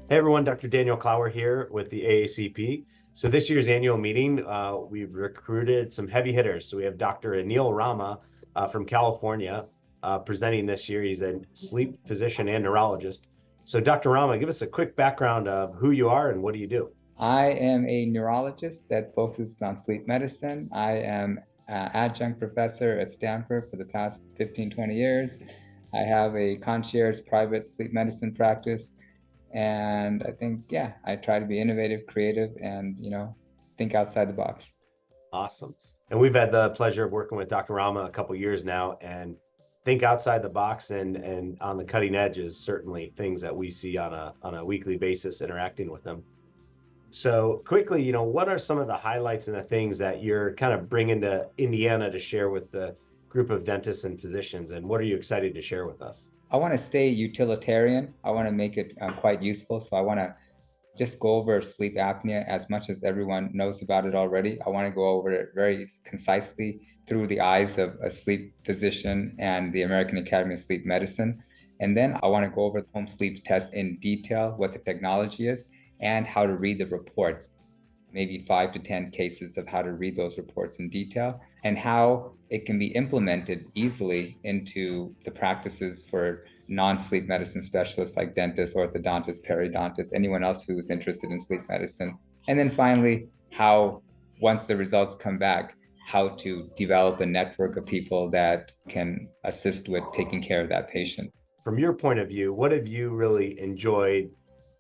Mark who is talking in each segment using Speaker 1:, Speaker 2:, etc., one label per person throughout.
Speaker 1: Hey everyone, Dr. Daniel Klauer here with the AACP. So this year's annual meeting, we've recruited some heavy hitters. So we have Dr. Anil Rama from California presenting this year. He's a sleep physician and neurologist. So Dr. Rama, give us a quick background of who you are and what do you do?
Speaker 2: I am a neurologist that focuses on sleep medicine. I am an adjunct professor at Stanford for the past 15, 20 years. I have a concierge private sleep medicine practice. And I think, I try to be innovative, creative, and, think outside the box.
Speaker 1: Awesome. And we've had the pleasure of working with Dr. Rama a couple years now, and think outside the box and on the cutting edge is certainly things that we see on a weekly basis interacting with them. So quickly, what are some of the highlights and the things that you're kind of bringing to Indiana to share with the group of dentists and physicians, and what are you excited to share with us?
Speaker 2: I want to stay utilitarian. I want to make it quite useful. So I want to just go over sleep apnea as much as everyone knows about it already. I want to go over it very concisely through the eyes of a sleep physician and the American Academy of Sleep Medicine. And then I want to go over the home sleep test in detail, what the technology is, and how to read the reports, maybe 5 to 10 cases of how to read those reports in detail, and how it can be implemented easily into the practices for non-sleep medicine specialists like dentists, orthodontists, periodontists, anyone else who is interested in sleep medicine. And then finally, how, once the results come back, how to develop a network of people that can assist with taking care of that patient.
Speaker 1: From your point of view, what have you really enjoyed,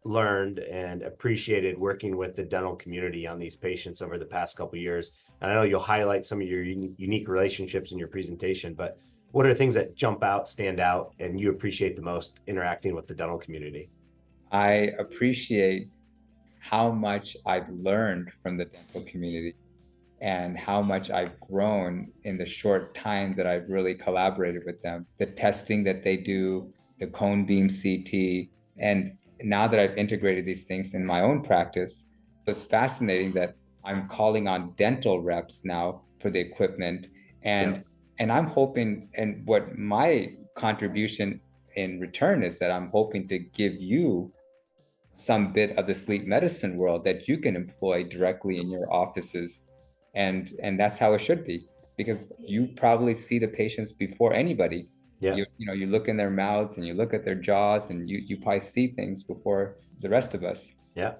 Speaker 1: learned, and appreciated working with the dental community on these patients over the past couple of years? And I know you'll highlight some of your unique relationships in your presentation, but what are things that jump out, stand out, and you appreciate the most interacting with the dental community?
Speaker 2: I appreciate how much I've learned from the dental community and how much I've grown in the short time that I've really collaborated with them. The testing that they do, the cone beam CT, and now that I've integrated these things in my own practice, it's fascinating that I'm calling on dental reps now for the equipment. And I'm hoping, and what my contribution in return is that I'm hoping to give you some bit of the sleep medicine world that you can employ directly in your offices. And that's how it should be, because you probably see the patients before anybody.
Speaker 1: Yeah.
Speaker 2: You look in their mouths and you look at their jaws, and you probably see things before the rest of us.
Speaker 1: Yeah.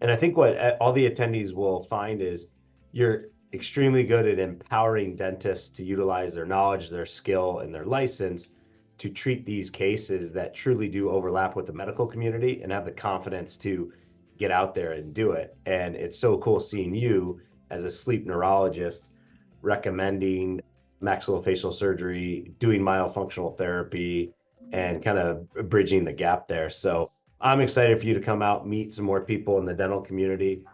Speaker 1: And I think what all the attendees will find is you're extremely good at empowering dentists to utilize their knowledge, their skill, and their license to treat these cases that truly do overlap with the medical community and have the confidence to get out there and do it. And it's so cool seeing you as a sleep neurologist recommending maxillofacial surgery, doing myofunctional therapy, and kind of bridging the gap there. So I'm excited for you to come out, meet some more people in the dental community,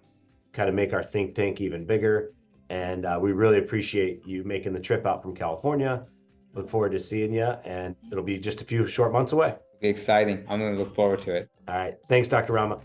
Speaker 1: kind of make our think tank even bigger. And we really appreciate you making the trip out from California. Look forward to seeing you, and it'll be just a few short months away.
Speaker 2: It'll be exciting. I'm going to look forward to it.
Speaker 1: All right. Thanks, Dr. Rama.